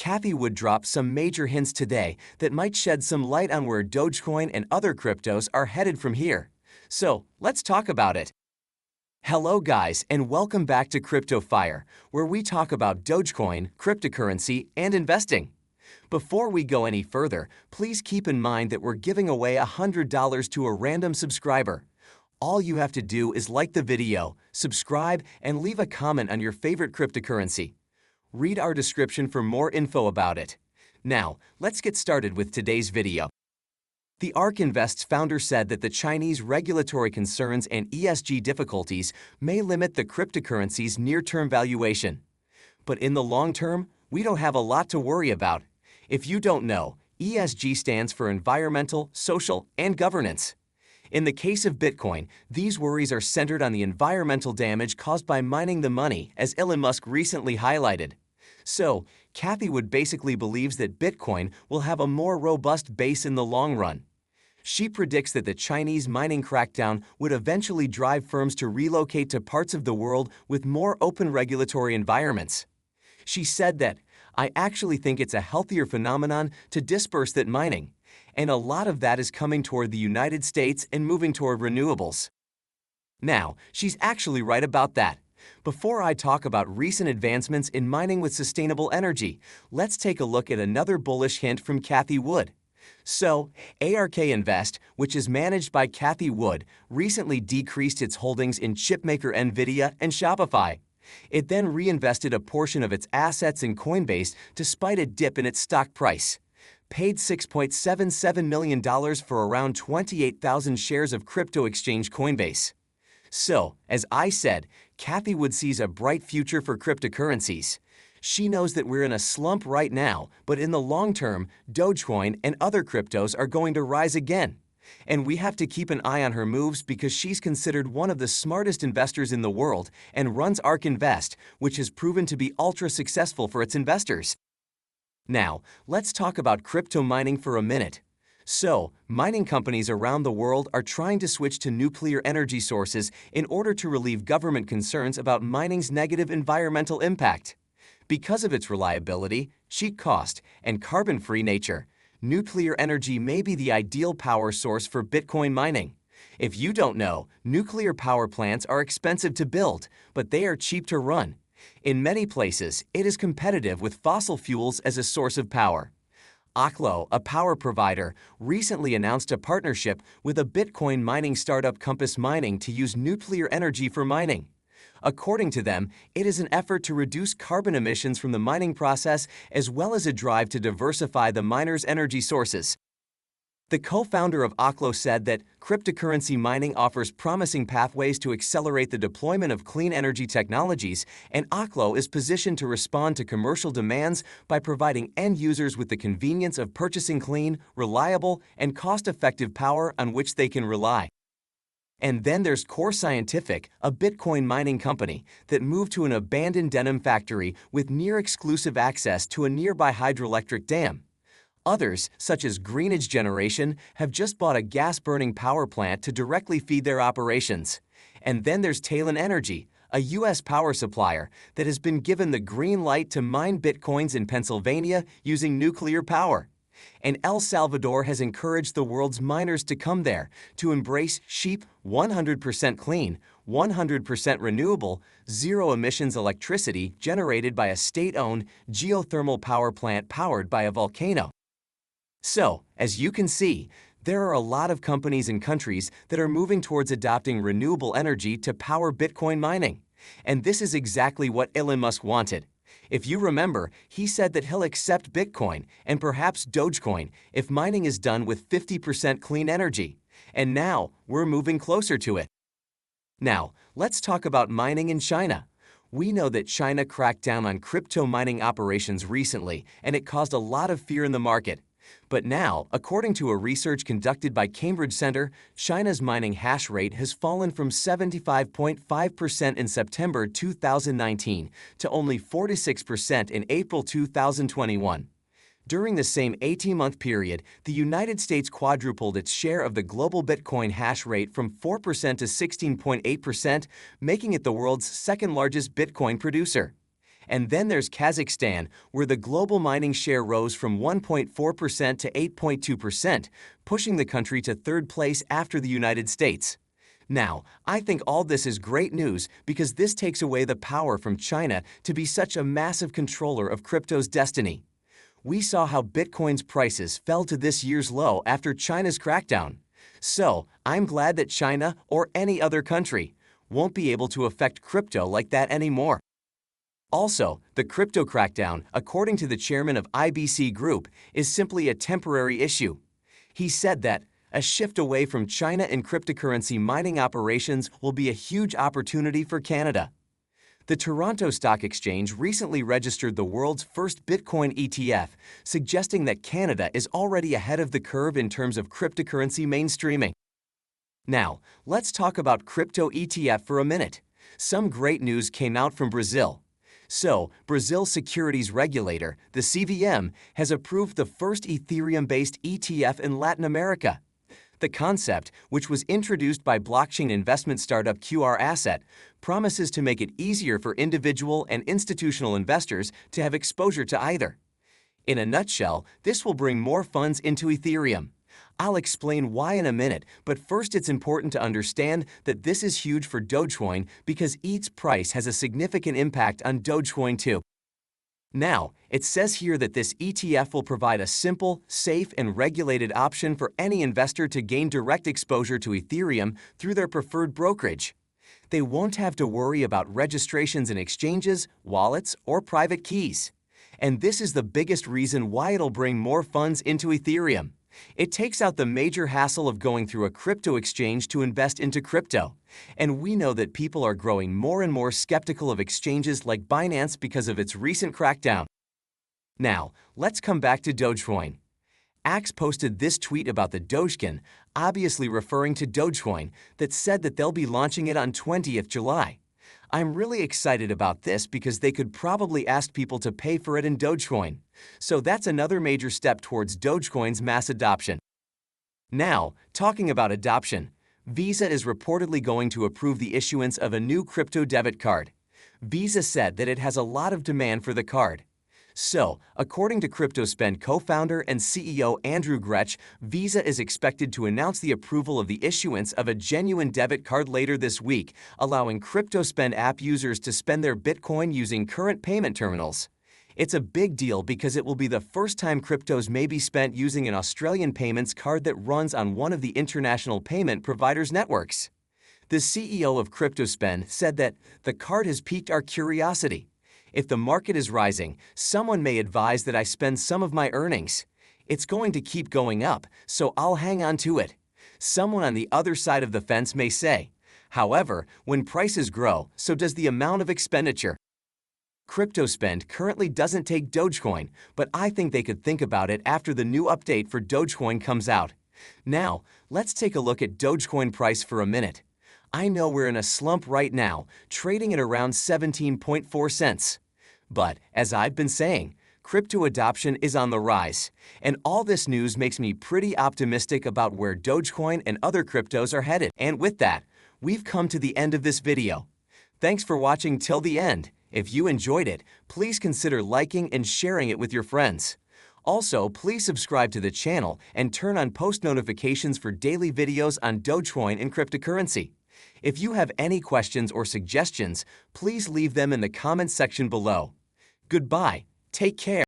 Cathie Wood dropped some major hints today that might shed some light on where Dogecoin and other cryptos are headed from here. So, let's talk about it. Hello guys, and welcome back to Crypto Fire, where we talk about Dogecoin, cryptocurrency, and investing. Before we go any further, please keep in mind that we're giving away $100 to a random subscriber. All you have to do is like the video, subscribe, and leave a comment on your favorite cryptocurrency. Read our description for more info about it. Now, let's get started with today's video. The ARK Invest's founder said that the Chinese regulatory concerns and ESG difficulties may limit the cryptocurrency's near-term valuation. But in the long term, we don't have a lot to worry about. If you don't know, ESG stands for environmental, social, and governance. In the case of Bitcoin, these worries are centered on the environmental damage caused by mining the money, as Elon Musk recently highlighted. So, Cathie Wood basically believes that Bitcoin will have a more robust base in the long run. She predicts that the Chinese mining crackdown would eventually drive firms to relocate to parts of the world with more open regulatory environments. She said that, "I actually think it's a healthier phenomenon to disperse that mining, and a lot of that is coming toward the United States and moving toward renewables." Now, she's actually right about that. Before I talk about recent advancements in mining with sustainable energy, let's take a look at another bullish hint from Cathie Wood. So, ARK Invest, which is managed by Cathie Wood, recently decreased its holdings in chipmaker Nvidia and Shopify. It then reinvested a portion of its assets in Coinbase despite a dip in its stock price, paid $6.77 million for around 28,000 shares of crypto exchange Coinbase. So, as I said, Cathie Wood sees a bright future for cryptocurrencies. She knows that we're in a slump right now, but in the long term, Dogecoin and other cryptos are going to rise again. And we have to keep an eye on her moves because she's considered one of the smartest investors in the world and runs ARK Invest, which has proven to be ultra successful for its investors. Now, let's talk about crypto mining for a minute. So, mining companies around the world are trying to switch to nuclear energy sources in order to relieve government concerns about mining's negative environmental impact. Because of its reliability, cheap cost, and carbon-free nature, nuclear energy may be the ideal power source for Bitcoin mining. If you don't know, nuclear power plants are expensive to build, but they are cheap to run. In many places, it is competitive with fossil fuels as a source of power. Oklo, a power provider, recently announced a partnership with a Bitcoin mining startup Compass Mining to use nuclear energy for mining. According to them, it is an effort to reduce carbon emissions from the mining process as well as a drive to diversify the miners' energy sources. The co-founder of Oklo said that cryptocurrency mining offers promising pathways to accelerate the deployment of clean energy technologies, and Oklo is positioned to respond to commercial demands by providing end users with the convenience of purchasing clean, reliable, and cost-effective power on which they can rely. And then there's Core Scientific, a Bitcoin mining company that moved to an abandoned denim factory with near-exclusive access to a nearby hydroelectric dam. Others, such as Greenidge Generation, have just bought a gas-burning power plant to directly feed their operations. And then there's Talon Energy, a U.S. power supplier that has been given the green light to mine Bitcoins in Pennsylvania using nuclear power. And El Salvador has encouraged the world's miners to come there to embrace cheap, 100% clean, 100% renewable, zero-emissions electricity generated by a state-owned geothermal power plant powered by a volcano. So, as you can see, there are a lot of companies and countries that are moving towards adopting renewable energy to power Bitcoin mining. And this is exactly what Elon Musk wanted. If you remember, he said that he'll accept Bitcoin and perhaps Dogecoin if mining is done with 50% clean energy. And now, we're moving closer to it. Now, let's talk about mining in China. We know that China cracked down on crypto mining operations recently, and it caused a lot of fear in the market. But now, according to a research conducted by Cambridge Center, China's mining hash rate has fallen from 75.5% in September 2019 to only 46% in April 2021. During the same 18-month period, the United States quadrupled its share of the global Bitcoin hash rate from 4% to 16.8%, making it the world's second-largest Bitcoin producer. And then there's Kazakhstan, where the global mining share rose from 1.4% to 8.2%, pushing the country to third place after the United States. Now, I think all this is great news because this takes away the power from China to be such a massive controller of crypto's destiny. We saw how Bitcoin's prices fell to this year's low after China's crackdown. So, I'm glad that China, or any other country, won't be able to affect crypto like that anymore. Also, the crypto crackdown, according to the chairman of IBC Group, is simply a temporary issue. He said that a shift away from China in cryptocurrency mining operations will be a huge opportunity for Canada. The Toronto Stock Exchange recently registered the world's first Bitcoin ETF, suggesting that Canada is already ahead of the curve in terms of cryptocurrency mainstreaming. Now, let's talk about crypto ETF for a minute. Some great news came out from Brazil. So, Brazil's securities regulator, the CVM, has approved the first Ethereum-based ETF in Latin America. The concept, which was introduced by blockchain investment startup QR Asset, promises to make it easier for individual and institutional investors to have exposure to either. In a nutshell, this will bring more funds into Ethereum. I'll explain why in a minute, but first it's important to understand that this is huge for Dogecoin because ETH's price has a significant impact on Dogecoin too. Now, it says here that this ETF will provide a simple, safe, and regulated option for any investor to gain direct exposure to Ethereum through their preferred brokerage. They won't have to worry about registrations in exchanges, wallets, or private keys. And this is the biggest reason why it'll bring more funds into Ethereum. It takes out the major hassle of going through a crypto exchange to invest into crypto. And we know that people are growing more and more skeptical of exchanges like Binance because of its recent crackdown. Now, let's come back to Dogecoin. Axe posted this tweet about the Dogecoin, obviously referring to Dogecoin, that said that they'll be launching it on 20th July. I'm really excited about this because they could probably ask people to pay for it in Dogecoin. So that's another major step towards Dogecoin's mass adoption. Now, talking about adoption, Visa is reportedly going to approve the issuance of a new crypto debit card. Visa said that it has a lot of demand for the card. So, according to CryptoSpend co-founder and CEO Andrew Gretsch, Visa is expected to announce the approval of the issuance of a genuine debit card later this week, allowing CryptoSpend app users to spend their Bitcoin using current payment terminals. It's a big deal because it will be the first time cryptos may be spent using an Australian payments card that runs on one of the international payment providers' networks. The CEO of CryptoSpend said that the card has piqued our curiosity. If the market is rising, someone may advise that I spend some of my earnings. It's going to keep going up, so I'll hang on to it. Someone on the other side of the fence may say. However, when prices grow, so does the amount of expenditure. CryptoSpend currently doesn't take Dogecoin, but I think they could think about it after the new update for Dogecoin comes out. Now, let's take a look at Dogecoin price for a minute. I know we're in a slump right now, trading at around 17.4 cents. But, as I've been saying, crypto adoption is on the rise, and all this news makes me pretty optimistic about where Dogecoin and other cryptos are headed. And with that, we've come to the end of this video. Thanks for watching till the end. If you enjoyed it, please consider liking and sharing it with your friends. Also, please subscribe to the channel and turn on post notifications for daily videos on Dogecoin and cryptocurrency. If you have any questions or suggestions, please leave them in the comments section below. Goodbye. Take care.